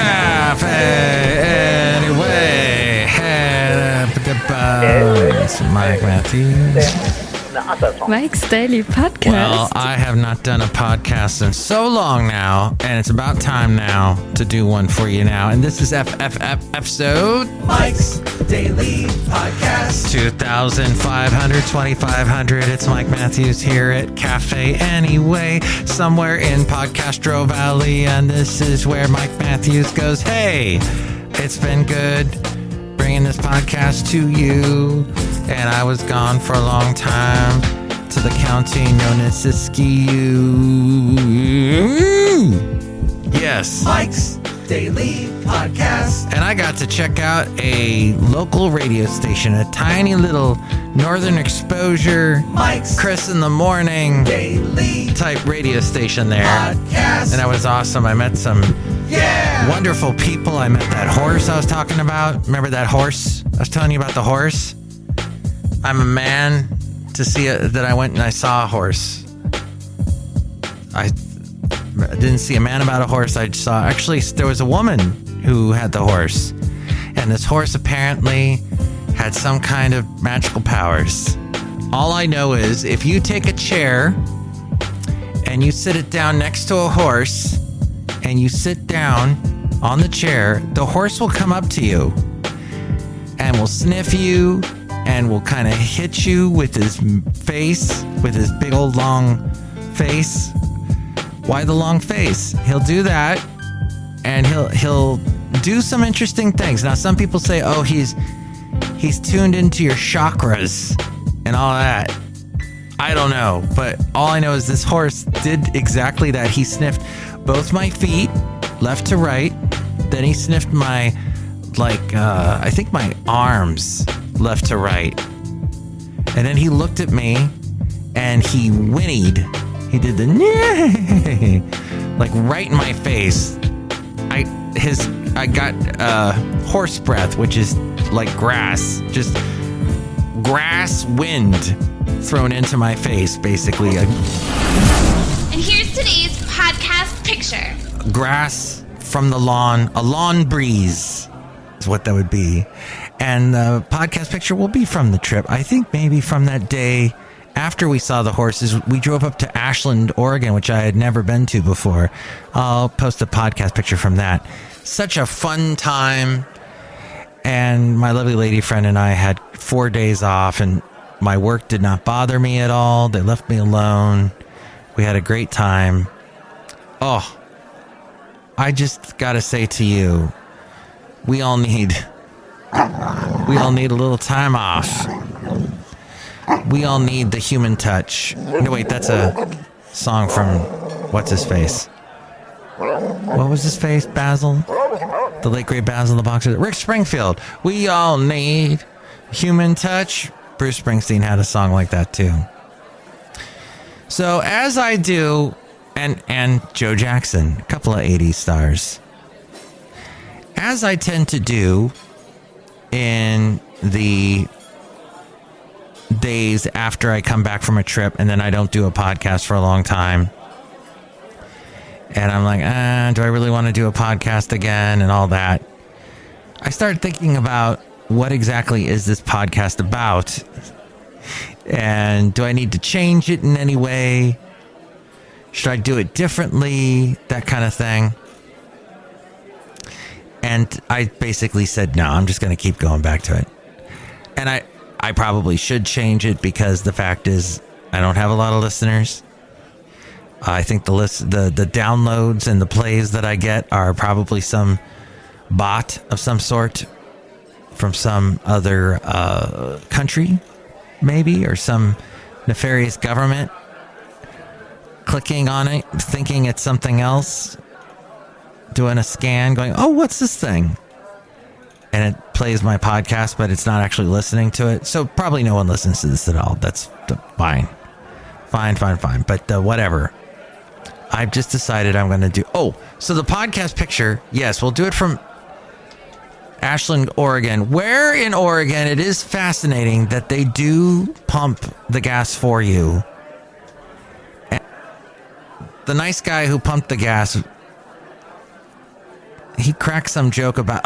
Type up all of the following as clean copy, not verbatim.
Cafe anyway. It's Mike Matthews. Mike's Daily Podcast. Well, I have not done a podcast in so long now, and it's about time now to do one for you now. And this is episode Mike's Daily Podcast 2500. It's Mike Matthews here at Cafe Anyway, somewhere in Castro Valley, and this is where Mike Matthews goes, hey, it's been good bringing this podcast to you, and I was gone for a long time to the county known as Siskiyou. Yes. Mike's Daily Podcast. And I got to check out a local radio station, a tiny little northern exposure, Mike's Chris in the morning Daily type radio station there. Podcast. And that was awesome. I met some wonderful people. I met that horse I was talking about. Remember that horse? I was telling you about the horse. I'm a man to see that I went and I saw a horse. I didn't see a man about a horse. I saw, actually, there was a woman who had the horse. And this horse apparently had some kind of magical powers. All I know is if you take a chair and you sit it down next to a horse and you sit down on the chair, the horse will come up to you and will sniff you and will kind of hit you with his face, with his big old long face. Why the long face? He'll do that, and he'll do some interesting things. Now, some people say, oh, he's tuned into your chakras and all that. I don't know, but all I know is this horse did exactly that. He sniffed both my feet, left to right. Then he sniffed my, I think my arms, left to right. And then he looked at me and he whinnied. He did the like right in my face. I got horse breath, which is like grass, just grass wind thrown into my face, basically. And here's today's podcast picture. Grass from the lawn, a lawn breeze is what that would be. And the podcast picture will be from the trip. I think maybe from that day after we saw the horses. We drove up to Ashland, Oregon, which I had never been to before. I'll post a podcast picture from that. Such a fun time. And my lovely lady friend and I had 4 days off, and my work did not bother me at all. They left me alone. We had a great time. Oh, I just got to say to you, we all need a little time off. We all need the human touch. No, wait, that's a song from what's his face? What was his face? Basil? The late great Basil the boxer. Rick Springfield. We all need human touch. Bruce Springsteen had a song like that too. So as I do, and Joe Jackson, a couple of 80s stars. As I tend to do in the days after I come back from a trip and then I don't do a podcast for a long time. And I'm like, do I really want to do a podcast again and all that? I start thinking about what exactly is this podcast about? And do I need to change it in any way? Should I do it differently? That kind of thing. And I basically said, no, I'm just going to keep going back to it. And I probably should change it because the fact is I don't have a lot of listeners. I think the downloads and the plays that I get are probably some bot of some sort from some other country, maybe, or some nefarious government clicking on it, thinking it's something else, doing a scan, going, oh, what's this thing? And it plays my podcast, but it's not actually listening to it. So probably no one listens to this at all. That's fine. Fine. But whatever. I've just decided I'm going to do... Oh, so the podcast picture, yes, we'll do it from Ashland, Oregon. Where in Oregon, it is fascinating that they do pump the gas for you. And the nice guy who pumped the gas, he cracked some joke about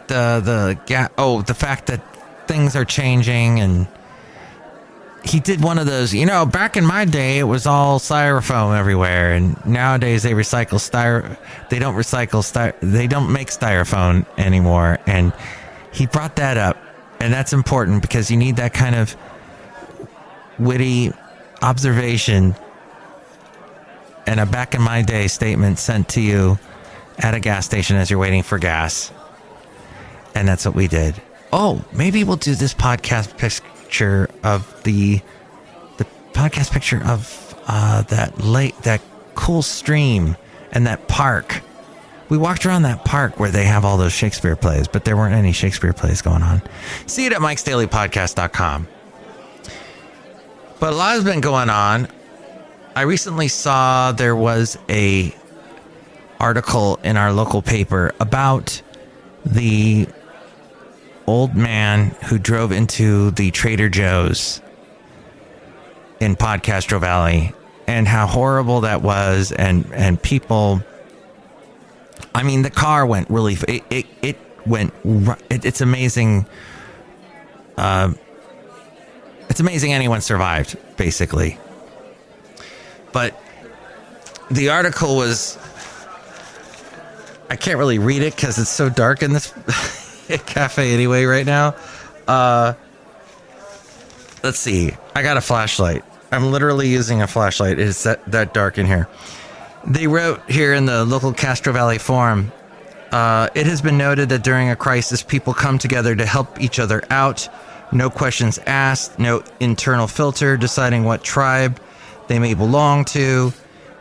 the fact that things are changing, and he did one of those, back in my day, it was all styrofoam everywhere, and nowadays they recycle they don't make styrofoam anymore. And he brought that up, and that's important because you need that kind of witty observation and a back in my day statement sent to you at a gas station as you're waiting for gas. And that's what we did. Oh, maybe we'll do this podcast picture of the podcast picture of that lake, that cool stream, and that park. We walked around that park where they have all those Shakespeare plays, but there weren't any Shakespeare plays going on. See it at MikesDailyPodcast.com. But a lot has been going on. I recently saw there was a article in our local paper about the old man who drove into the Trader Joe's in Castro Valley, and how horrible that was, and people. I mean, the car went really. It went. It's amazing. It's amazing anyone survived, basically. But the article was. I can't really read it because it's so dark in this cafe anyway right now. Let's see. I got a flashlight. I'm literally using a flashlight. It's that dark in here. They wrote here in the local Castro Valley forum, it has been noted that during a crisis, people come together to help each other out. No questions asked, no internal filter deciding what tribe they may belong to.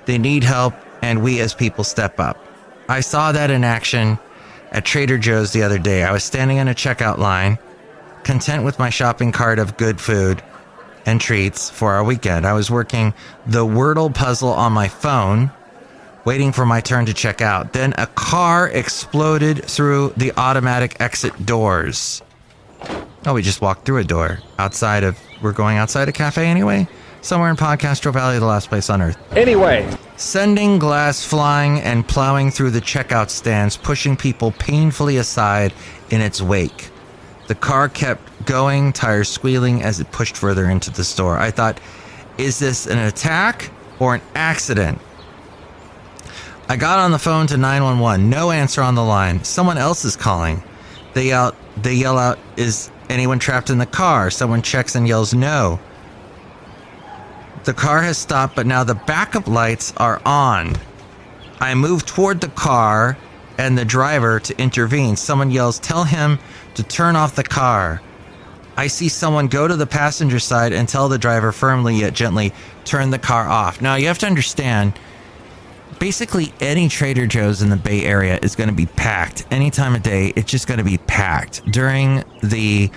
They need help, and we as people step up. I saw that in action at Trader Joe's the other day. I was standing in a checkout line, content with my shopping cart of good food and treats for our weekend. I was working the Wordle puzzle on my phone, waiting for my turn to check out. Then a car exploded through the automatic exit doors. Oh, we just walked through a door we're going outside a cafe anyway? Somewhere in Castro Valley, the last place on earth. Anyway. Sending glass flying and plowing through the checkout stands, pushing people painfully aside in its wake. The car kept going, tires squealing as it pushed further into the store. I thought, is this an attack or an accident? I got on the phone to 911. No answer on the line. Someone else is calling. They yell out, is anyone trapped in the car? Someone checks and yells, no. The car has stopped, but now the backup lights are on. I move toward the car and the driver to intervene. Someone yells, tell him to turn off the car. I see someone go to the passenger side and tell the driver firmly yet gently, turn the car off. Now, you have to understand, basically any Trader Joe's in the Bay Area is going to be packed. Any time of day, it's just going to be packed. During the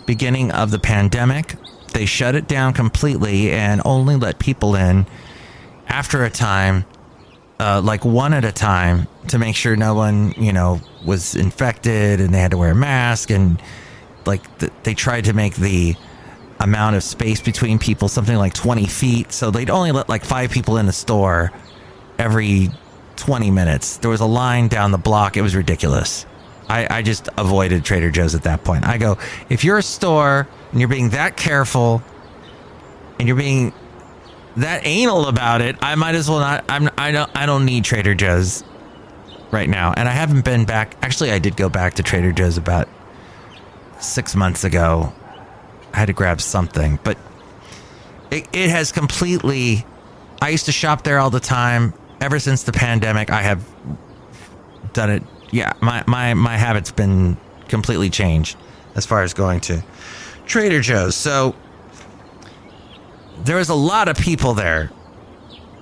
beginning of the pandemic, they shut it down completely and only let people in after a time, like one at a time, to make sure no one, was infected, and they had to wear a mask, and they tried to make the amount of space between people something like 20 feet. So they'd only let like 5 people in the store every 20 minutes. There was a line down the block. It was ridiculous. I just avoided Trader Joe's at that point. I go, if you're a store and you're being that careful and you're being that anal about it, I might as well not. I don't need Trader Joe's right now. And I haven't been back. Actually, I did go back to Trader Joe's about 6 months ago. I had to grab something, but it has completely. I used to shop there all the time. Ever since the pandemic, I have done it. Yeah, my habit's been completely changed as far as going to Trader Joe's. So there was a lot of people there.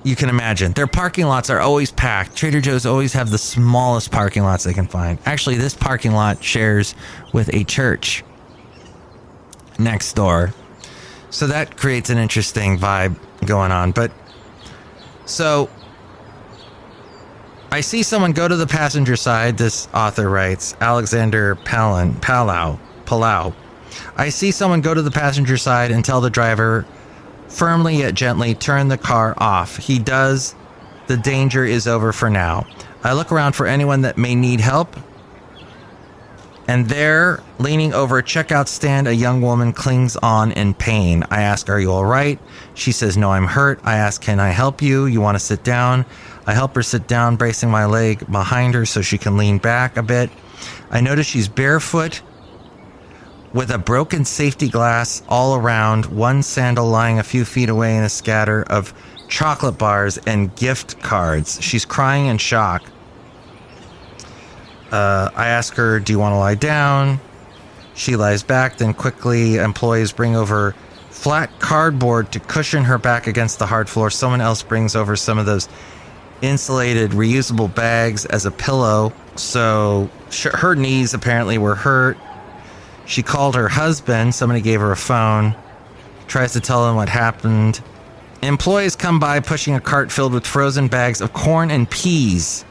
You can imagine. Their parking lots are always packed. Trader Joe's always have the smallest parking lots they can find. Actually, this parking lot shares with a church next door. So that creates an interesting vibe going on. But so I see someone go to the passenger side, this author writes, Alexander Palau. I see someone go to the passenger side and tell the driver firmly yet gently, turn the car off. He does, The danger is over for now. I look around for anyone that may need help. And there, leaning over a checkout stand, a young woman clings on in pain. I ask, "Are you all right?" She says, "No, I'm hurt." I ask, "Can I help you? You want to sit down?" I help her sit down, bracing my leg behind her so she can lean back a bit. I notice she's barefoot with a broken safety glass all around, one sandal lying a few feet away in a scatter of chocolate bars and gift cards. She's crying in shock. I ask her, "Do you want to lie down?" She lies back. Then quickly, employees bring over flat cardboard to cushion her back against the hard floor. Someone else brings over some of those insulated reusable bags as a pillow. So her knees apparently were hurt. She called her husband. Somebody gave her a phone. Tries to tell him what happened. Employees come by pushing a cart filled with frozen bags of corn and peas.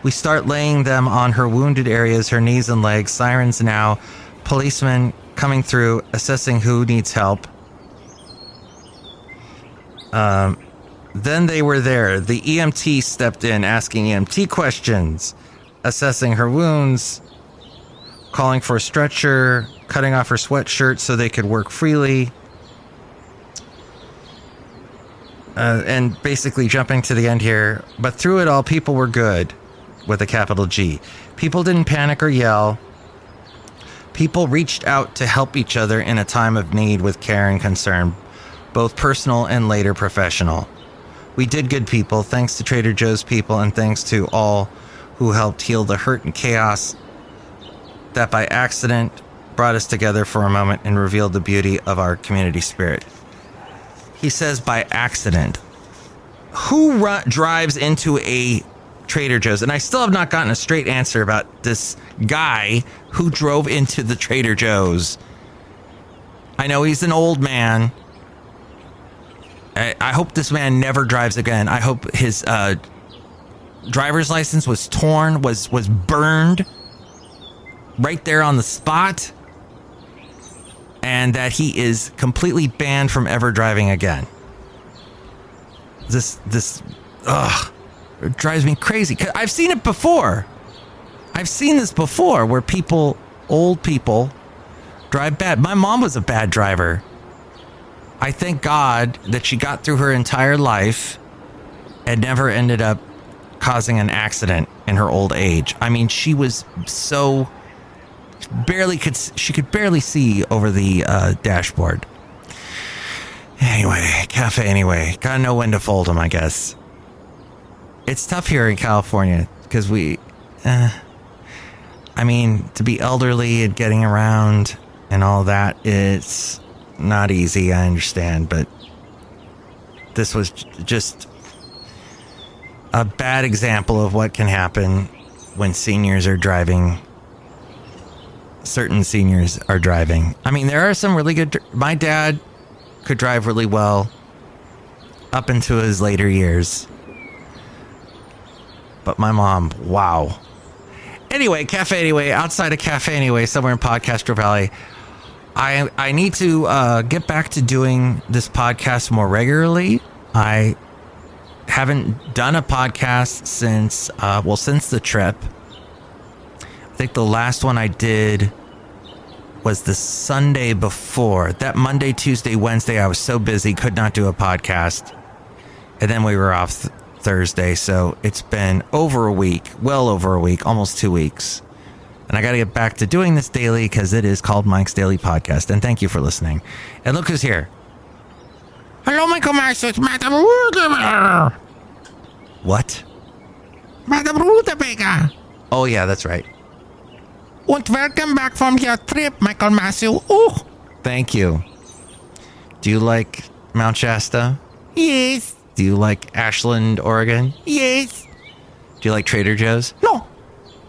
We start laying them on her wounded areas, her knees and legs. Sirens now. Policemen coming through, assessing who needs help. Then they were there. The EMT stepped in, asking EMT questions, assessing her wounds, calling for a stretcher, cutting off her sweatshirt so they could work freely. And basically jumping to the end here. But through it all, people were good, with a capital G. People didn't panic or yell. People reached out to help each other in a time of need with care and concern, both personal and later professional. We did good, people, thanks to Trader Joe's people and thanks to all who helped heal the hurt and chaos that by accident brought us together for a moment and revealed the beauty of our community spirit. He says by accident. Who drives into a Trader Joe's? And I still have not gotten a straight answer about this guy who drove into the Trader Joe's. I know he's an old man. I hope this man never drives again. I hope his driver's license was torn, was burned right there on the spot, and that he is completely banned from ever driving again. This it drives me crazy. I've seen it before. I've seen this before where old people drive bad. My mom was a bad driver. I thank God that she got through her entire life and never ended up causing an accident in her old age. I mean, she was so she could barely see over the dashboard. Anyway, cafe anyway. Gotta know when to fold them, I guess. It's tough here in California because to be elderly and getting around and all that, it's not easy, I understand, but this was just a bad example of what can happen when seniors are driving. Certain seniors are driving. I mean, there are some really good... My dad could drive really well up into his later years. But my mom, wow. Anyway, cafe anyway, outside of cafe anyway, somewhere in Castro Valley. I need to get back to doing this podcast more regularly. I haven't done a podcast since the trip. I think the last one I did was the Sunday before. That Monday, Tuesday, Wednesday, I was so busy, could not do a podcast. And then we were off Thursday, so it's been over a week, well over a week, almost 2 weeks. And I got to get back to doing this daily because it is called Mike's Daily Podcast. And thank you for listening. And look who's here. Hello, Michael Master. It's Madame Rootabega. What? Madame Rootabega. Oh, yeah, that's right. And welcome back from your trip, Michael Masu. Oh, thank you. Do you like Mount Shasta? Yes. Do you like Ashland, Oregon? Yes. Do you like Trader Joe's? No.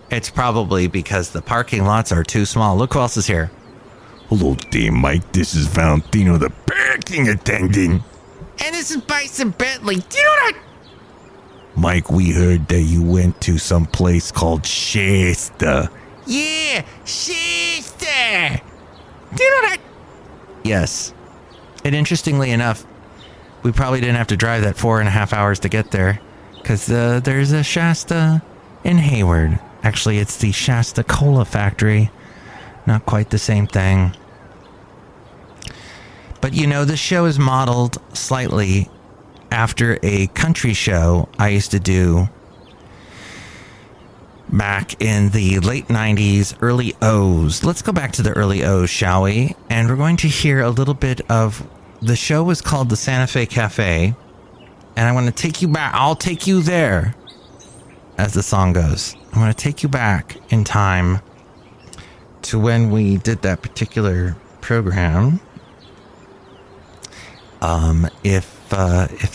It's probably because the parking lots are too small. Look who else is here. Hello there, Mike. This is Valentino, the parking attendant. And this is Bison Bentley. Do you know that? Mike, we heard that you went to some place called Shasta. Yeah, Shasta. Do you know that? Yes. And interestingly enough, we probably didn't have to drive that 4.5 hours to get there because there's a Shasta in Hayward. Actually, it's the Shasta Cola Factory. Not quite the same thing. But the show is modeled slightly after a country show I used to do back in the late 90s, early O's. Let's go back to the early O's, shall we? And we're going to hear a little bit of... The show was called the Santa Fe Cafe. And I'm going to take you back. I'll take you there, as the song goes. I'm going to take you back in time to when we did that particular program. If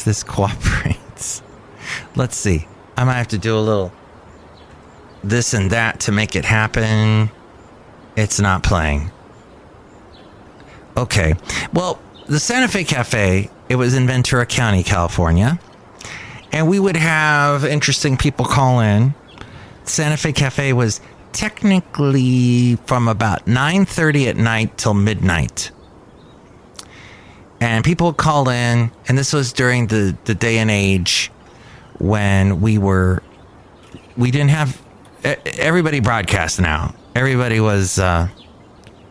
this cooperates. Let's see. I might have to do a little this and that to make it happen. It's not playing. Okay. Well, the Santa Fe Cafe, it was in Ventura County, California. And we would have interesting people call in. Santa Fe Cafe was technically from about 9:30 at night till midnight. And people would call in, and this was during the day and age when we didn't have, everybody broadcast now. Everybody was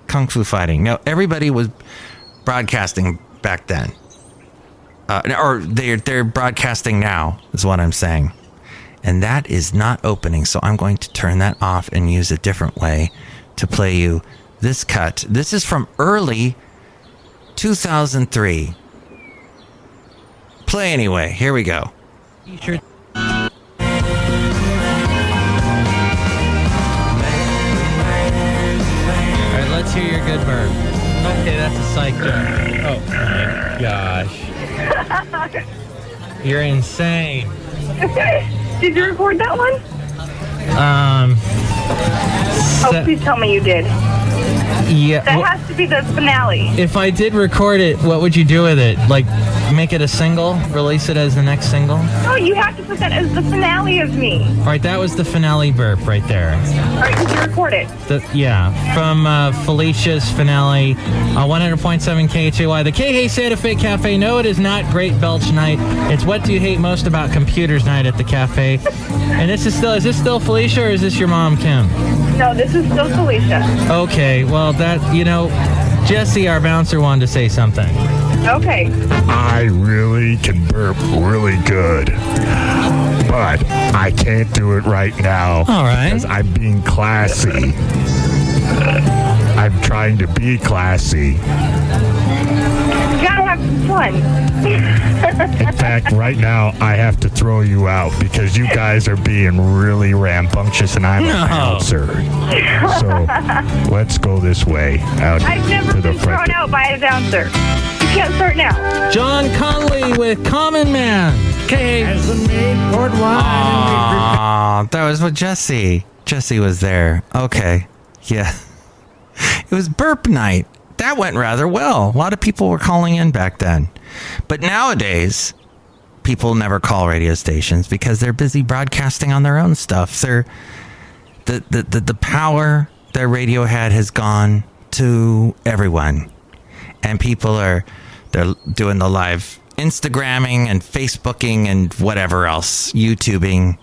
kung fu fighting. No, everybody was broadcasting back then. Or they're broadcasting now, is what I'm saying. And that is not opening, so I'm going to turn that off and use a different way to play you this cut. This is from early 2003. Play anyway. Here we go. T-shirt. All right, let's hear your good burp. Okay, that's a psych joke. Oh my gosh. You're insane. Did you record that one? Please tell me you did. Yeah. That has to be the finale. If I did record it, what would you do with it? Like, make it a single? Release it as the next single? No, you have to put that as the finale of me. All right, that was the finale burp right there. All right, did you record it? From Felicia's finale, 100.7 KHAY. The K-Hey Santa Fe Cafe. No, it is not Great Belch Night. It's What Do You Hate Most About Computers Night at the cafe. And is this still Felicia, or is this your mom, Kim? No, this is still Felicia. Okay, well, Jesse, our bouncer, wanted to say something. Okay. I really can burp really good, but I can't do it right now. All right. Because I'm being classy. I'm trying to be classy. You gotta have some fun. In fact, right now, I have to throw you out because you guys are being really rambunctious and I'm a bouncer. So let's go this way out I've never to the been front. thrown out by a bouncer. You can't start now. John Conley with Common Man. Okay. Aww, that was with Jesse. Jesse was there. Okay. Yeah. It was burp night. That went rather well. A lot of people were calling in back then. But nowadays, people never call radio stations because they're busy broadcasting on their own stuff. The power that radio had has gone to everyone. And people they're doing the live Instagramming and Facebooking and whatever else. YouTubing.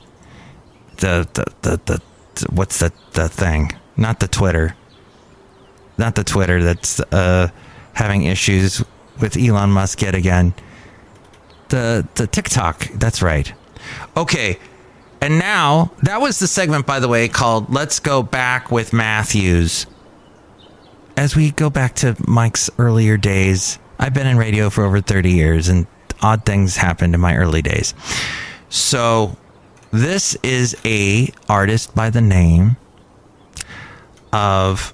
What's the thing? Not the Twitter. Not the Twitter that's having issues with Elon Musk yet again. The TikTok. That's right. Okay. And now, that was the segment, by the way, called Let's Go Back with Matthews. As we go back to Mike's earlier days, I've been in radio for over 30 years, and odd things happened in my early days. So, this is a artist by the name of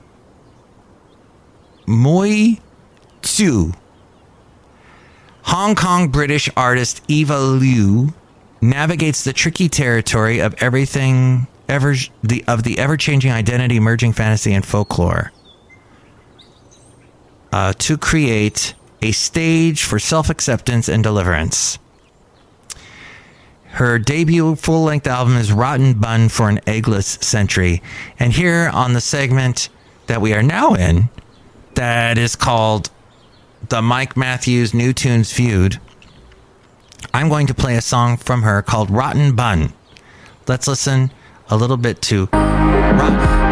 Moi Tzu. Hong Kong British artist Eva Liu navigates the tricky territory of the ever-changing identity, emerging fantasy, and folklore to create a stage for self-acceptance and deliverance. Her debut full-length album is Rotten Bun for an Eggless Century. And here on the segment that we are now in, that is called the Mike Matthews New Tunes Feud, I'm going to play a song from her called Rotten Bun. Let's listen a little bit to Rotten.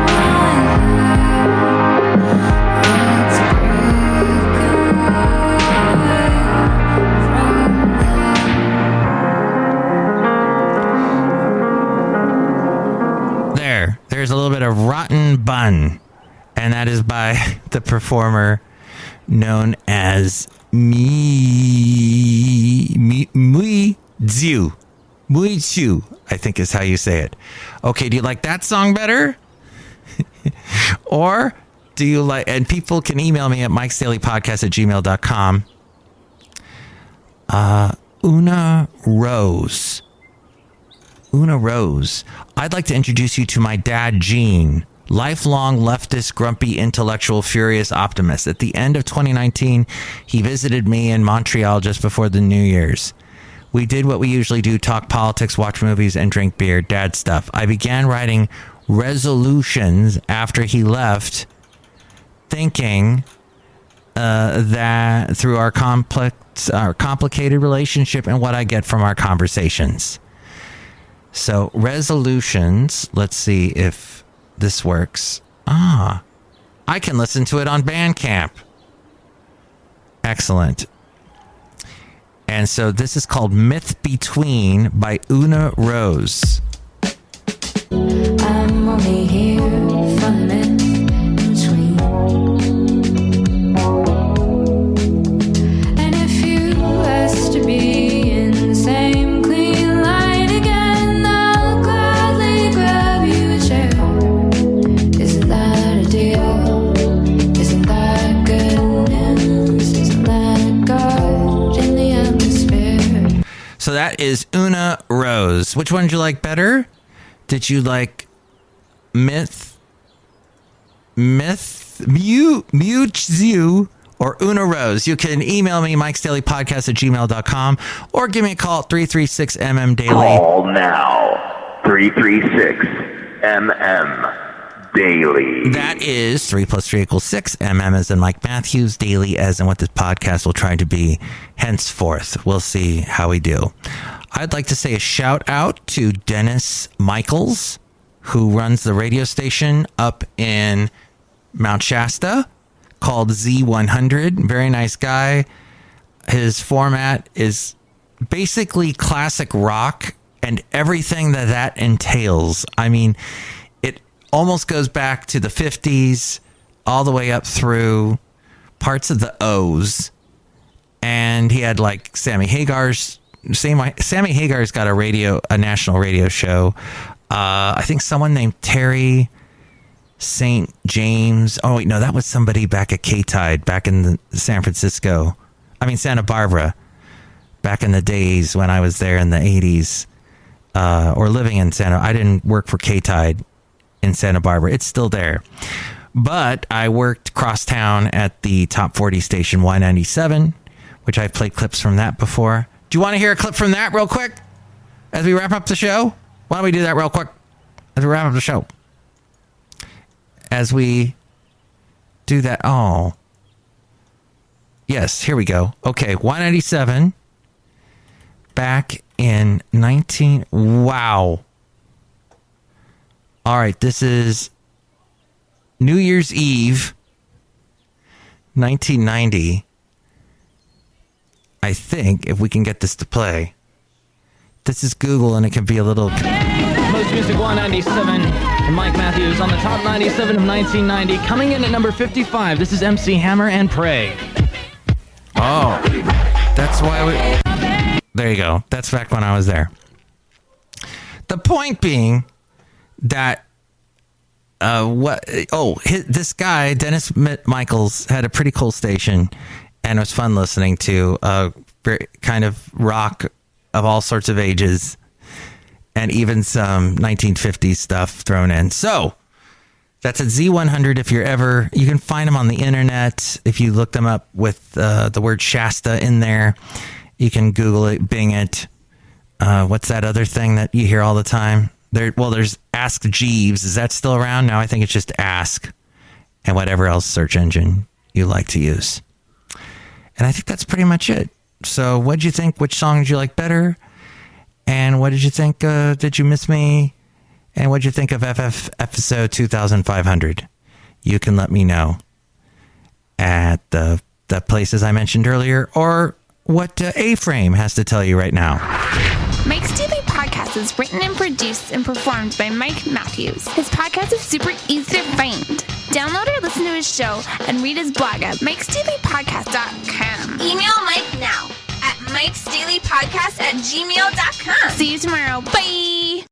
There's a little bit of Rotten Bun, and that is by the performer known as MikesDailyPodcast, I think is how you say it. Okay, do you like that song better? Or do you like, and people can email me at MikesDailyPodcast@gmail.com. Una Rose. I'd like to introduce you to my dad, Gene. Lifelong leftist, grumpy, intellectual, furious optimist. At the end of 2019, he visited me in Montreal just before the New Year's. We did what we usually do, talk politics, watch movies, and drink beer, dad stuff. I began writing resolutions after he left, thinking that through our complicated relationship and what I get from our conversations. So resolutions, let's see if this works. I can listen to it on Bandcamp. Excellent. And so this is called Myth Between by Una Rose. I'm only here for the myth between. And if you ask to be in the same clean light again, I'll gladly grab you a chair. Isn't that a deal? Isn't that good news? Isn't that God in the atmosphere? So that is Una Rose. Which one did you like better? Did you like Myth, or Una Rose? You can email me, MikesDailyPodcast@gmail.com, or give me a call at 336-MM-DAILY. Call now, 336-MM-DAILY. That is 3 + 3 = 6. MM as in Mike Matthews, Daily as in what this podcast will try to be henceforth. We'll see how we do. I'd like to say a shout out to Dennis Michaels, who runs the radio station up in Mount Shasta called Z100. Very nice guy. His format is basically classic rock and everything that entails. I mean, it almost goes back to the 50s, all the way up through parts of the O's. And he had like Sammy Hagar's got a national radio show. I think someone named Terry St. James. Oh, wait, no, that was somebody back at K-Tide, back in Santa Barbara, back in the days when I was there in the 80s, or living in I didn't work for K-Tide in Santa Barbara. It's still there. But I worked crosstown at the Top 40 station Y97, which I've played clips from that before. Do you want to hear a clip from that real quick as we wrap up the show? Why don't we do that real quick as we wrap up the show? As we do that. Oh. Yes, here we go. Okay, Y97 back in Wow. All right, this is New Year's Eve, 1990. I think, if we can get this to play. This is Google, and it can be a little... Most Music 197 and Mike Matthews on the top 97 of 1990. Coming in at number 55, this is MC Hammer and Pray. Oh, that's why we... There you go. That's back when I was there. The point being that... this guy, Dennis Michaels, had a pretty cool station, and it was fun listening to very kind of rock of all sorts of ages, and even some 1950s stuff thrown in. So that's at Z100. If you're you can find them on the internet. If you look them up with the word Shasta in there, you can Google it, Bing it. What's that other thing that you hear all the time? There's Ask Jeeves. Is that still around? No, I think it's just Ask and whatever else search engine you like to use. And I think that's pretty much it. So what'd you think? Which song did you like better? And what did you think? Did you miss me? And what'd you think of FF episode 2500? You can let me know at the places I mentioned earlier, or what A-Frame has to tell you right now. Mike's Daily Podcast is written and produced and performed by Mike Matthews. His podcast is super easy to find. Download or listen to his show and read his blog at MikesDailyPodcast.com. Email Mike now at MikesDailyPodcast@gmail.com. See you tomorrow. Bye!